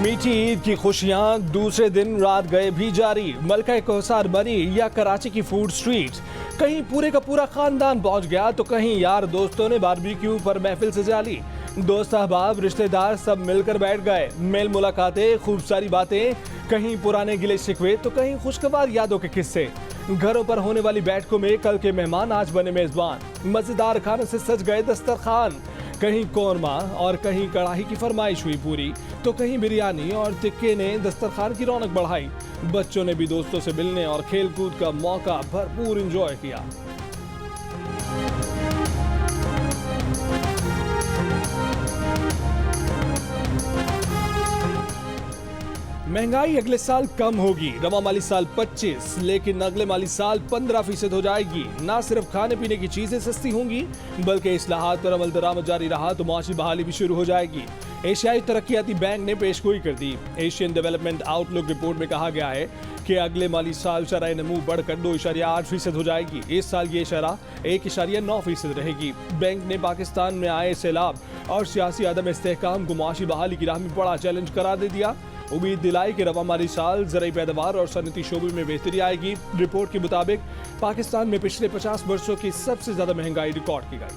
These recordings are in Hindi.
मीठी ईद की खुशियां दूसरे दिन रात गए भी जारी। मलका कोहसार बनी या कराची की फूड स्ट्रीट, कहीं पूरे का पूरा खानदान पहुंच गया तो कहीं यार दोस्तों ने बारबेक्यू पर महफिल सजा ली। दोस्त अहबाब रिश्तेदार सब मिलकर बैठ गए। मेल मुलाकातें, खूब सारी बातें, कहीं पुराने गिले शिकवे तो कहीं खुशगवार यादों के किस्से। घरों पर होने वाली बैठकों में कल के मेहमान आज बने मेजबान। मजेदार खानों से सज गए दस्तरखान। कहीं कौरमा और कहीं कढ़ाई की फरमाइश हुई पूरी तो कहीं बिरयानी और टिक्के ने दस्तरखान की रौनक बढ़ाई। बच्चों ने भी दोस्तों से मिलने और खेल कूद का मौका भरपूर एंजॉय किया। महंगाई अगले साल कम होगी। रवा माली साल 25, लेकिन अगले माली साल 15% हो जाएगी। ना सिर्फ खाने पीने की चीजें सस्ती होंगी बल्कि इस्लाहात पर अमल दरामद जारी रहा तो मुआशी बहाली भी शुरू हो जाएगी। एशियाई तरक्याती बैंक ने पेशगोई कर दी। एशियन डेवलपमेंट आउटलुक रिपोर्ट में कहा गया है कि अगले माली साल शरह नमू बढ़कर 2.8% हो जाएगी। इस साल ये शरह 1.9% रहेगी। बैंक ने पाकिस्तान में आए सैलाब और सियासी अदम इस्तेहकाम को मुआशी बहाली की राह में बड़ा चैलेंज करार दे दिया। उम्मीद दिलाई कि रवा माली साल ज़राई पैदावार और सनती शोबे में बेहतरी आएगी। रिपोर्ट के मुताबिक पाकिस्तान में पिछले 50 वर्षों की सबसे ज्यादा महंगाई रिकॉर्ड की गई।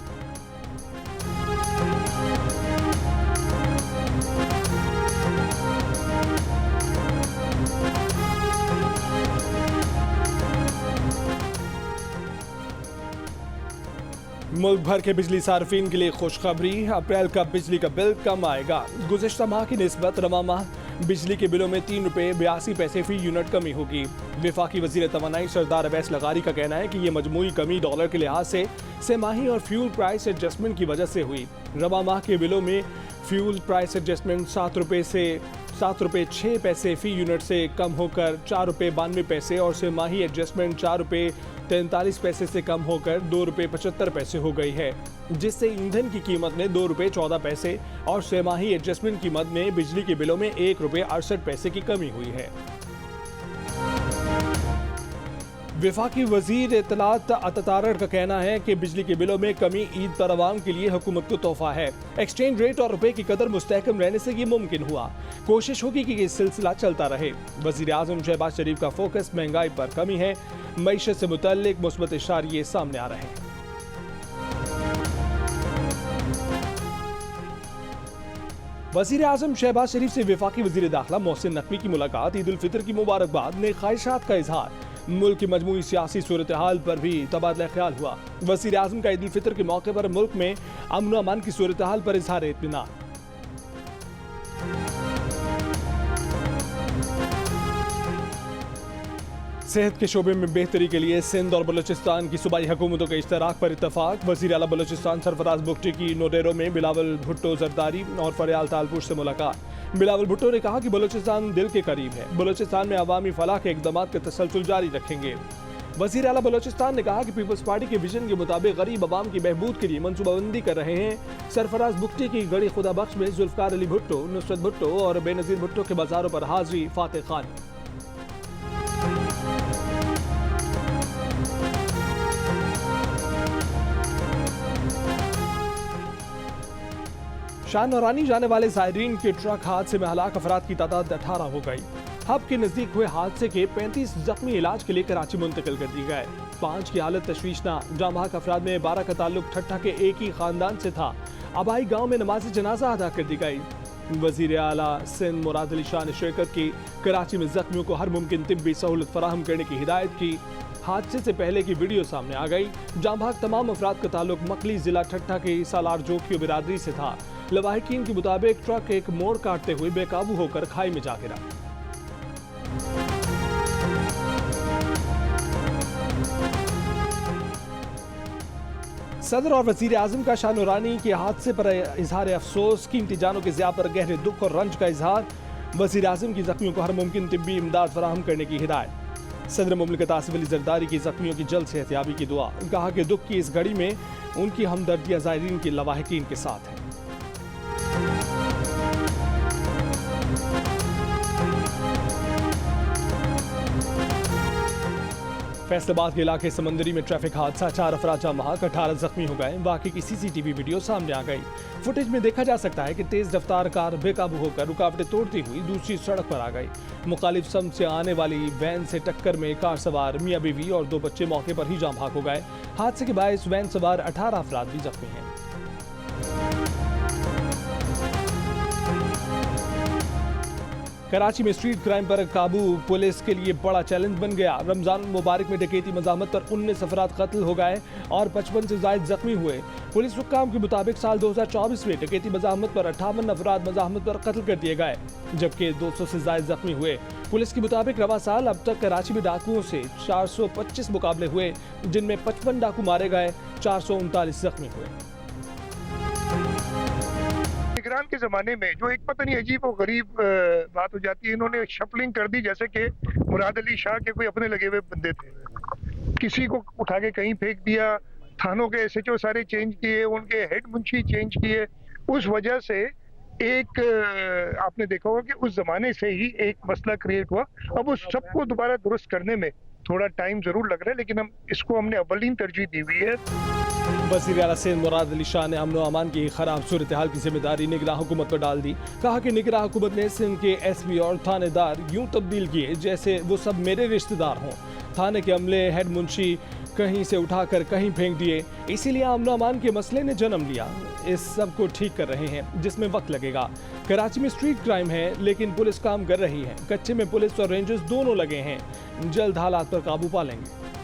मुल्क भर के बिजली सार्फिन के लिए खुशखबरी, अप्रैल का बिजली का बिल कम आएगा। गुज़िश्ता माह की निस्बत रवा माह बिजली के बिलों में ₹3.82 फी यूनिट कमी होगी। वफाकी वज़ीर तवानाई सरदार अवैस लगारी का कहना है कि ये मजमूई कमी डॉलर के लिहाज से सेमाही और फ्यूल प्राइस एडजस्टमेंट की वजह से हुई। रवा माह के बिलों में फ्यूल प्राइस एडजस्टमेंट ₹7.06 फी यूनिट से कम होकर ₹4.92 और सेमाही एडजस्टमेंट ₹4.43 से कम होकर ₹2.75 हो गई है, जिससे ईंधन की कीमत में ₹2.14 और सेमाही एडजस्टमेंट कीमत में बिजली के बिलों में ₹1.68 की कमी हुई है। वफाकी वजीर इत्तलात अतातारड़ का कहना है कि बिजली के बिलों में कमी ईद पर आवाम के लिए हुकूमत को तोहफा है। एक्सचेंज रेट और रुपए की कदर मुस्तहकम रहने से ये मुमकिन हुआ। कोशिश होगी कि ये सिलसिला चलता रहे। वजीर आजम शहबाज शरीफ का फोकस महंगाई पर कमी है। मईशत से मुतल्लिक मुस्बत इशारे सामने आ रहे हैं। वजीर आजम शहबाज शरीफ से वफाकी वजीर दाखिला मोहसिन नकवी की मुलाकात, ईद उल फितर की मुबारकबाद ने ख्वाहिशात का इजहार। मुल्क की मजमूई सियासी सूरत हाल पर भी तबादला ख्याल हुआ। वजीर आजम का ईद उल फितर के मौके पर मुल्क में अमन व अमान की सूरत हाल पर इजहार इत्मीनान। सेहत के शोबे में बेहतरी के लिए सिंध और बलूचिस्तान की सूबाई हुकूमतों के इश्तराक पर इत्तफाक। वज़ीर आला बलूचिस्तान सरफराज बुगटी की नोडेरो में बिलावल भुट्टो जरदारी और फरियाल तालपुर से मुलाकात। बिलावल भुट्टो ने कहा कि बलूचिस्तान दिल के करीब है। बलूचिस्तान में अवामी फलाह के इक़दामात का तसलसल जारी रखेंगे। वज़ीर आला बलूचिस्तान ने कहा कि पीपल्स पार्टी के विजन के मुताबिक गरीब अवाम की बहबूद के लिए मनसूबाबंदी कर रहे हैं। सरफराज बुगटी की गड़ी खुदा बख्श में जुल्फ़कार अली भुट्टो, नुसरत भुट्टो और बेनज़ीर भुट्टो के बाजारों पर हाजिरी फातह खान। शाहनौरानी जाने वाले ज़ायरीन के ट्रक हादसे में हलाक अफराद की तादाद 18 हो गई। हब के नजदीक हुए हादसे के 35 जख्मी इलाज के लिए कराची मुंतकिल कर दिए गए। 5 की हालत तशवीशनाक। जामबाग अफराद में 12 का ताल्लुक ठट्ठा के एक ही खानदान से था। आबाई गांव में नमाज जनाजा अदा कर दी गई। वजीर आला सिंध मुराद अली शाह ने शिरकत की। कराची में जख्मियों को हर मुमकिन तिब्बी सहूलत फराहम करने की हिदायत की। हादसे से पहले की वीडियो सामने आ गई। जामबाग तमाम अफराद का ताल्लुक मकली जिला ठट्ठा के सालार जोखियो बिरादरी से था। लवाहिकीन के मुताबिक ट्रक एक मोड़ काटते हुए बेकाबू होकर खाई में जा गिरा। सदर और वजीर आजम का शाहनौरानी के हादसे पर इजहार अफसोस। कीमती जानों के ज़िया पर गहरे दुख और रंज का इजहार। वजीर आजम की जख्मियों को हर मुमकिन तिब्बी इमदाद फराहम करने की हिदायत। सदर मुमलिकत आसिफ अली जरदारी की जख्मियों की जल्द सेहतयाबी की दुआ। कहा कि दुख की इस घड़ी में उनकी हमदर्दियां ज़ायरीन के लवाहिकीन के साथ है। फैसलाबाद के इलाके समंदरी में ट्रैफिक हादसा, 4 अफराद जाम बहक, 18 जख्मी हो गए। वाकई की सीसीटीवी वीडियो सामने आ गई। फुटेज में देखा जा सकता है कि तेज रफ्तार कार बेकाबू होकर रुकावटें तोड़ती हुई दूसरी सड़क पर आ गई। मुखालिफ सम से आने वाली वैन से टक्कर में कार सवार मियां बीवी और 2 बच्चे मौके पर ही जाम बहक हो गए। हादसे के बायस वैन सवार 18 अफराद भी जख्मी हैं। कराची में स्ट्रीट क्राइम पर काबू पुलिस के लिए बड़ा चैलेंज बन गया। रमजान मुबारक में डकैती मज़ाहमत पर 19 अफराद कत्ल हो गए और 55 से ज़ायद जख्मी हुए। पुलिस हुक्काम के मुताबिक साल 2024 में डकैती मज़ाहमत पर 58 अफराद मज़ाहमत पर कत्ल कर दिए गए, जबकि 200 से ज़ायद जख्मी हुए। पुलिस के मुताबिक रवा साल अब तक कराची में डाकुओं से 425 मुकाबले हुए, जिनमें 55 डाकू मारे गए, 439 जख्मी हुए। निगरान के ज़माने में जो एक पता नहीं अजीब और गरीब बात हो जाती है, इन्होंने शफलिंग कर दी जैसे कि मुराद अली शाह के कोई अपने लगे हुए बंदे थे। किसी को उठा के कहीं फेंक दिया, थानों के एसएचओ सारे चेंज किए, उनके हेड मुंशी चेंज किए। उस वजह से एक आपने देखा होगा कि उस ज़माने से ही एक मसला क्रिएट हुआ। अब उस सबको दोबारा दुरुस्त करने में थोड़ा टाइम ज़रूर लग रहा है, लेकिन इसको हमने अव्वलीन तरजीह दी हुई है। वज़ीर आला सिंध मुराद अली शाह ने अमन अमान की खराब सूरत हाल की जिम्मेदारी निगरान हुकूमत पर डाल दी। कहा कि निगरान हुकूमत ने सिंध के एसपी और थानेदार यूं तब्दील किए जैसे वो सब मेरे रिश्तेदार हों। थाने के अमले, हेड मुंशी कहीं से उठाकर कहीं फेंक दिए, इसीलिए अमन अमान के मसले ने जन्म लिया। इस सब को ठीक कर रहे हैं, जिसमें वक्त लगेगा। कराची में स्ट्रीट क्राइम है, लेकिन पुलिस काम कर रही है। कच्चे में पुलिस और रेंजर्स दोनों लगे हैं, जल्द हालात पर काबू पा लेंगे।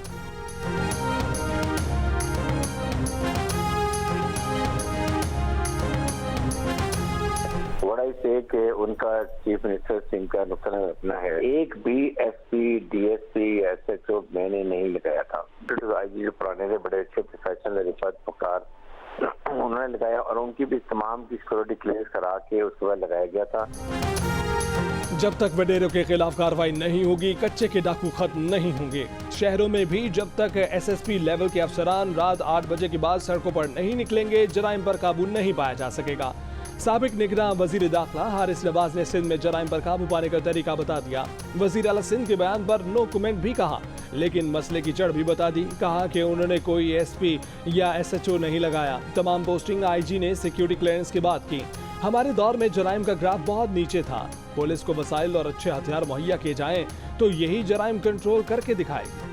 कि उनका चीफ मिनिस्टर सिंह का नुक्सान अपना है। एक भी एसपी, डीएसपी, एसएचओ मैंने नहीं लगाया था। आईजी जो पुराने थे, बड़े अच्छे प्रोफेशनल रिफत पकार, उन्होंने लगाया और उनकी भी तमाम की सिक्योरिटी क्लियरेंस करा के उसके बाद लगाया गया था। जब तक वडेरों के खिलाफ कार्रवाई नहीं होगी, कच्चे के डाकू खत्म नहीं होंगे। शहरों में भी जब तक एसएसपी लेवल के अफसरान रात 8 बजे के बाद सड़कों पर नहीं निकलेंगे, जराइम पर काबू नहीं पाया जा सकेगा। साबिक निगरान वजीर दाखिला हारिस नवाज ने सिंध में जराइम पर काबू पाने का तरीका बता दिया। वजीर आला सिंध के बयान पर नो कमेंट भी कहा, लेकिन मसले की जड़ भी बता दी। कहा कि उन्होंने कोई एसपी या एसएचओ नहीं लगाया। तमाम पोस्टिंग आईजी ने सिक्योरिटी क्लियरेंस के बाद की। हमारे दौर में जराइम का ग्राफ बहुत नीचे था। पुलिस को वसाइल और अच्छे हथियार मुहैया किए जाएं तो यही जराइम कंट्रोल करके दिखाएगी।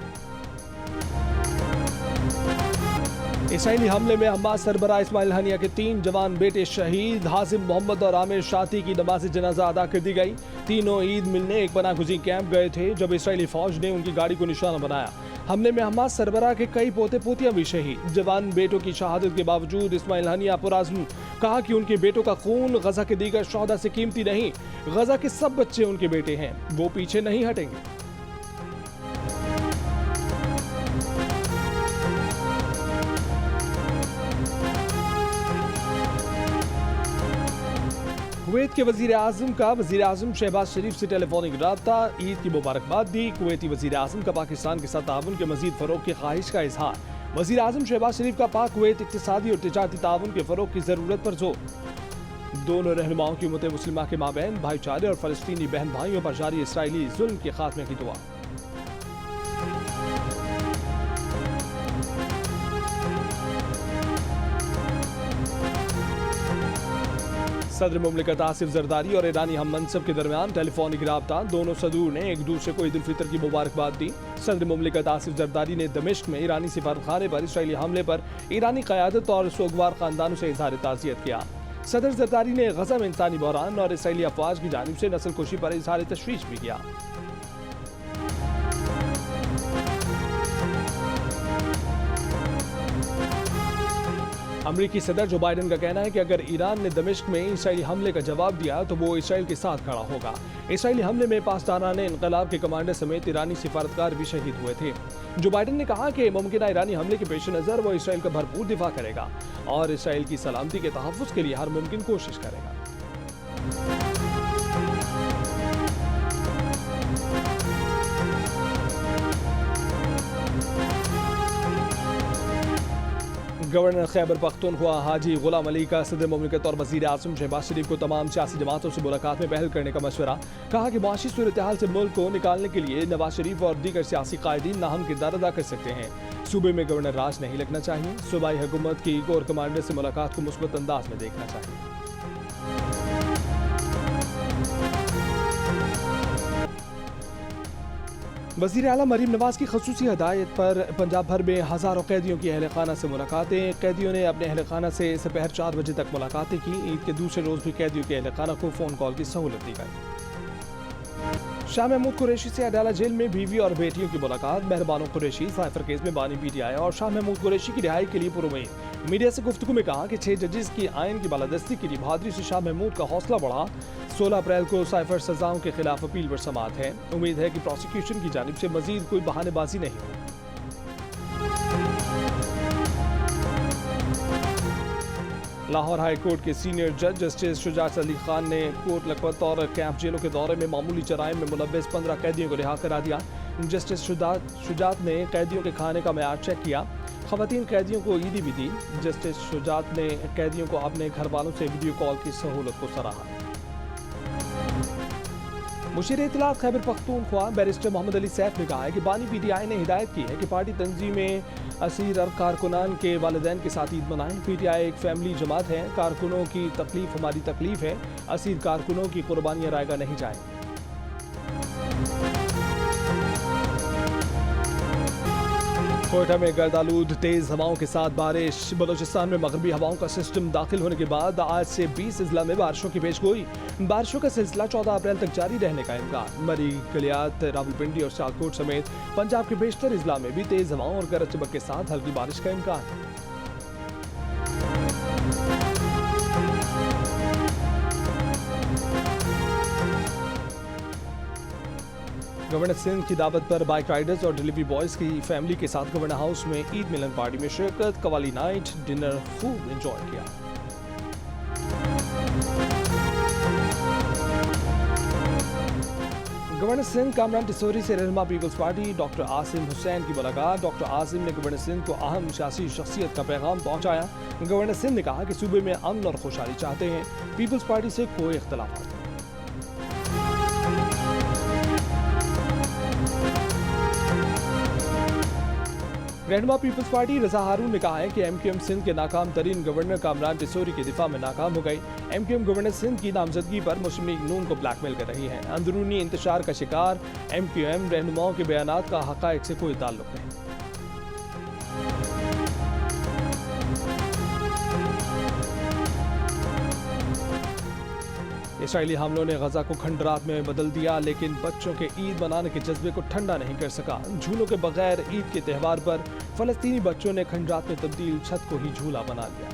इसराइली हमले में हमास सरबराह इस्माइल हनिया के 3 जवान बेटे शहीद। हासिम मोहम्मद और आमिर शाती की नमाज जनाजा अदा कर दी गई। तीनों ईद मिलने एक पनागुज़ी कैंप गए थे, जब इसराइली फौज ने उनकी गाड़ी को निशाना बनाया। हमले में हमास सरबराह के कई पोते पोतियां भी शहीद। जवान बेटों की शहादत के बावजूद इस्माइल हनिया पुराज़्म। कहा कि उनके बेटों का खून गजा के दीगर शौहदा से कीमती नहीं। गजा के सब बच्चे उनके बेटे हैं, वो पीछे नहीं हटेंगे। कुवैत के वजीर आजम का वजीर आजम शहबाज शरीफ से टेलीफोनिक राब्ता, ईद की मुबारकबाद दी। कुवैती वजीर आजम का पाकिस्तान के साथ ताउन के मजीद फरोग की ख्वाहिश का इजहार। वजीर आजम शहबाज शरीफ का पाक कुवैत इक्तिसादी और तिजारती ताउन के फरोग की जरूरत पर जोर। दोनों रहनुमाओं की उम्मत मुस्लिमा के माबैन भाईचारे और फलस्तीनी बहन भाइयों पर जारी इसराइली जुल्म के खात्मे की दुआ। सदर मुमलिकत आसिफ जरदारी और ईरानी हम मनसब के दरमियान टेलीफोनिक राब्ता। दोनों सदूर ने एक दूसरे को ईद उल फितर की मुबारकबाद दी। सदर मुमलिकत आसिफ जरदारी ने दमिश्क में ईरानी सिफारतखाने पर इसराइली हमले पर ईरानी क़यादत और सोगवार खानदानों से इजहार ताज़ियत किया। सदर जरदारी ने गजा में इंसानी बहरान और इसराइली अफवाज की जानिब से नस्ल कुशी पर इजहार तशवीश भी किया। अमरीकी सदर जो बाइडन का कहना है कि अगर ईरान ने दमिश्क में इसराइली हमले का जवाब दिया तो वो इसराइल के साथ खड़ा होगा। इसराइली हमले में पासदाराने इनकलाब के कमांडर समेत ईरानी सिफारतकार भी शहीद हुए थे। जो बाइडन ने कहा कि मुमकिन ईरानी हमले के पेश नज़र वो इसराइल का भरपूर दिफा करेगा और इसराइल की सलामती के तहफ़्फ़ुज़ के लिए हर मुमकिन कोशिश करेगा। गवर्नर खैबर पख्तूनख्वा हाजी गुलाम अली का सदर मुमलिकत और वज़ीर आज़म शहबाज शरीफ को तमाम सियासी जमातों से मुलाकात में पहल करने का मशवरा। कहा कि मुआशी सूरत हाल से मुल्क को निकालने के लिए नवाज शरीफ और दीगर सियासी कायदीन नाहम किरदार अदा कर सकते हैं। सूबे में गवर्नर राज नहीं लगना चाहिए। सूबाई हुकूमत की कोर कमांडर से मुलाकात को मुस्बत अंदाज में देखना चाहिए। वज़ीर आला मरीम नवाज की खसूसी हदायत पर पंजाब भर में हज़ारों कैदियों की अहल खाना से मुलाकातें। कैदियों ने अपने अहल खाना से दोपहर 4 बजे तक मुलाकातें की। ईद के दूसरे रोज़ भी कैदियों के अहल खाना को फ़ोन कॉल की सहूलत दी गई। शाह महमूद कुरैशी से अडाला जेल में बीवी और बेटियों की मुलाकात। मेहरबानो कुरैशी साइफर केस में बानी PTI और शाह महमूद कुरैशी की रिहाई के लिए पुरुमीद। मीडिया से गुफ्तगू में कहा कि 6 जजेस की आइन की बालादस्ती के लिए बहादुरी से शाह महमूद का हौसला बढ़ा। 16 अप्रैल को साइफर सजाओं के खिलाफ अपील पर समाअत है। उम्मीद है कि प्रोसिक्यूशन की जानिब से मजीद कोई बहानेबाजी नहीं हो। लाहौर हाई कोर्ट के सीनियर जज जस्टिस शुजात अली खान ने कोट लखपत और कैंप जेलों के दौरे में मामूली जराइम में मुलव्वस 15 कैदियों को रिहा करा दिया। जस्टिस शुजात ने कैदियों के खाने का मेयार चेक किया। खवातीन कैदियों को ईदी भी दी। जस्टिस शुजात ने कैदियों को अपने घर वालों से वीडियो कॉल की सहूलत को सराहा। मुशीर इत्तलात खैबर पख्तूनख्वा बैरिस्टर मोहम्मद अली सैफ ने कहा है कि बानी PTI ने हिदायत की है कि पार्टी तंजीमें असीर और कारकुनान के वालिदैन के साथ ईद मनाएं। PTI एक फैमिली जमात है। कारकुनों की तकलीफ हमारी तकलीफ है। असीर कारकुनों की कुर्बानियां रायगा नहीं जाएं। कोयटा में गर्दालूद तेज हवाओं के साथ बारिश। बलोचिस्तान में मगरबी हवाओं का सिस्टम दाखिल होने के बाद आज से 20 अजला में बारिशों की पेशगोई। बारिशों का सिलसिला 14 अप्रैल तक जारी रहने का इम्कान। मरी, गलियात, रावलपिंडी और सियालकोट समेत पंजाब के बेशतर अजला में भी तेज हवाओं और गरज चमक के साथ हल्की बारिश का इम्कान है। गवर्नर सिंध की दावत पर बाइक राइडर्स और डिलीवरी बॉयज की फैमिली के साथ गवर्नर हाउस में ईद मिलन पार्टी में शिरकत। कवाली नाइट डिनर खूब एंजॉय किया। गवर्नर सिंध कामरान टिसोरी से रहनुमा Peoples Party doctor Asim Hussain की मुलाकात। डॉक्टर आसिम ने गवर्नर सिंध को अहम सियासी शख्सियत का पैगाम पहुंचाया। गवर्नर सिंध ने कहा कि सूबे में अमन और खुशहाली चाहते हैं। पीपल्स पार्टी से कोई इख्तलाफ नहीं। रहनुमा पीपल्स पार्टी रजा हारून ने कहा है कि MQM सिंध के नाकाम तरीन गवर्नर कामरान टिसोरी के दिफा में नाकाम हो गई। MQM गवर्नर सिंध की नामजदगी पर मुस्लिम लीग नून को ब्लैकमेल कर रही है। अंदरूनी इंतशार का शिकार MQM रहनुमाओं के बयानात का हक़ाइक़ से कोई ताल्लुक नहीं। इसराइली हमलों ने गजा को खंडरात में बदल दिया, लेकिन बच्चों के ईद मनाने के जज्बे को ठंडा नहीं कर सका। झूलों के बगैर ईद के त्यौहार पर फलस्तीनी बच्चों ने खंडरात में तब्दील छत को ही झूला बना लिया।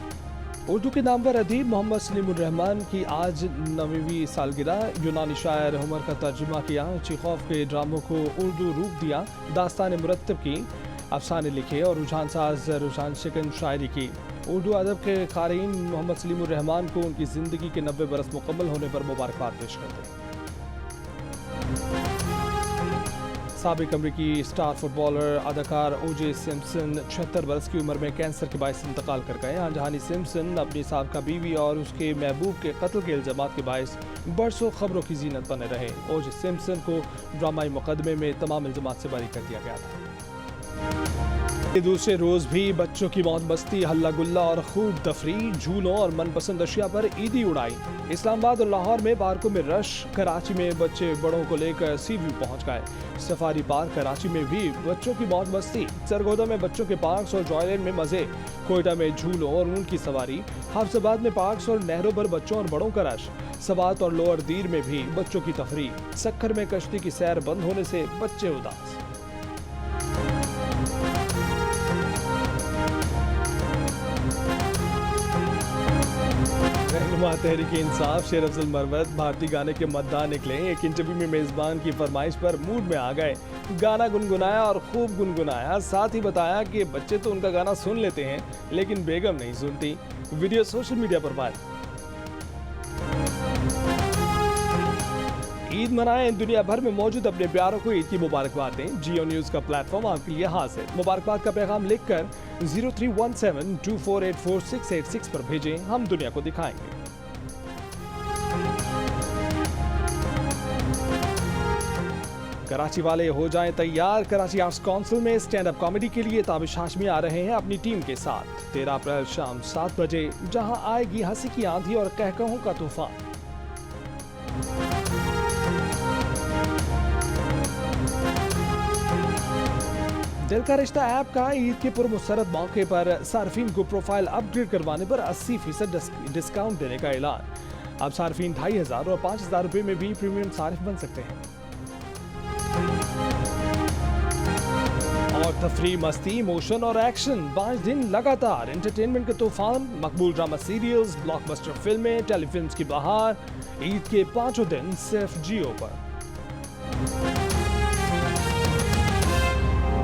उर्दू के नामवर अदीब मोहम्मद सलीमुर रहमान की आज 9वीं सालगिरह। यूनानी शायर होमर का तर्जुमा किया। चेखोव के ड्रामों को उर्दू रूप दिया। दास्तान मुरत्तब की, अफसाने लिखे और रुझान साज रुझान शिकन शायरी की। उर्दू अदब के क़ारीन मोहम्मद सलीमुर रहमान को उनकी ज़िंदगी के 90 बरस मुकम्मल होने पर मुबारकबाद पेश करते हैं। साबिक अमरीकी स्टार फुटबॉलर अदाकार O.J. सिम्पसन 76 बरस की उम्र में कैंसर के बायस इंतकाल कर गए। आनजहानी सिम्पसन अपनी साबका बीवी और उसके महबूब के कत्ल के इल्जामात के बायस बरसों खबरों की जीनत बने रहे। O.J. सिम्पसन को ड्रामाई मुकदमे में तमाम इल्जामात से बरी कर दिया गया था। दूसरे रोज भी बच्चों की मौज मस्ती, हल्ला गुल्ला और खूब तफरीह, झूलों और मनपसंद अशिया पर ईदी उड़ाई। इस्लामाबाद और लाहौर में पार्कों में रश। कराची में बच्चे बड़ों को लेकर सी व्यू पहुंच गए। सफारी पार्क कराची में भी बच्चों की मौज मस्ती। सरगोदा में बच्चों के पार्क्स और जॉयलैंड में मजे। कोयटा में झूलों और ऊंट की सवारी। हाफजाबाद में पार्क्स और नहरों पर बच्चों और बड़ों का रश। सवात और लोअर दीर में भी बच्चों की तफरीह। सक्खर में कश्ती की सैर बंद होने से बच्चे उदास। रहनुमा तहरीक इंसाफ शेर अफजल मरवत भारतीय गाने के मद्दाह निकले। एक इंटरव्यू में मेजबान की फरमाइश पर मूड में आ गए। गाना गुनगुनाया और खूब गुनगुनाया। साथ ही बताया कि बच्चे तो उनका गाना सुन लेते हैं लेकिन बेगम नहीं सुनती। वीडियो सोशल मीडिया पर वायरल। ईद मनाएं, दुनिया भर में मौजूद अपने प्यारों को ईद की मुबारकबाद दें। जियो न्यूज़ का प्लेटफॉर्म आपके लिए हाजिर है। मुबारकबाद का पैगाम लिखकर 031724846686 पर भेजें, हम दुनिया को दिखाएंगे। कराची वाले हो जाएं तैयार। कराची आर्ट्स काउंसिल में स्टैंड अप कॉमेडी के लिए ताबिश हाशमी आ रहे हैं अपनी टीम के साथ 13 अप्रैल शाम 7 बजे, जहां आएगी हंसी की आंधी और कहकहों का तूफान। दिल का रिश्ता ऐप का ईद के पुरमुसरत मौके पर सार्फिन को प्रोफाइल अपग्रेड करवाने पर 80% डिस्काउंट देने का ऐलान। अब सार्फिन 2500 और 5000 रुपए में भी प्रीमियम सारिफ बन सकते हैं। और तफरी, मस्ती, इमोशन और एक्शन, 5 दिन लगातार एंटरटेनमेंट के तूफान, मकबूल ड्रामा सीरियल्स, ब्लॉकबस्टर फिल्में, टेलीफिल्म्स की बहार, ईद के 5 दिन सिर्फ जियो पर।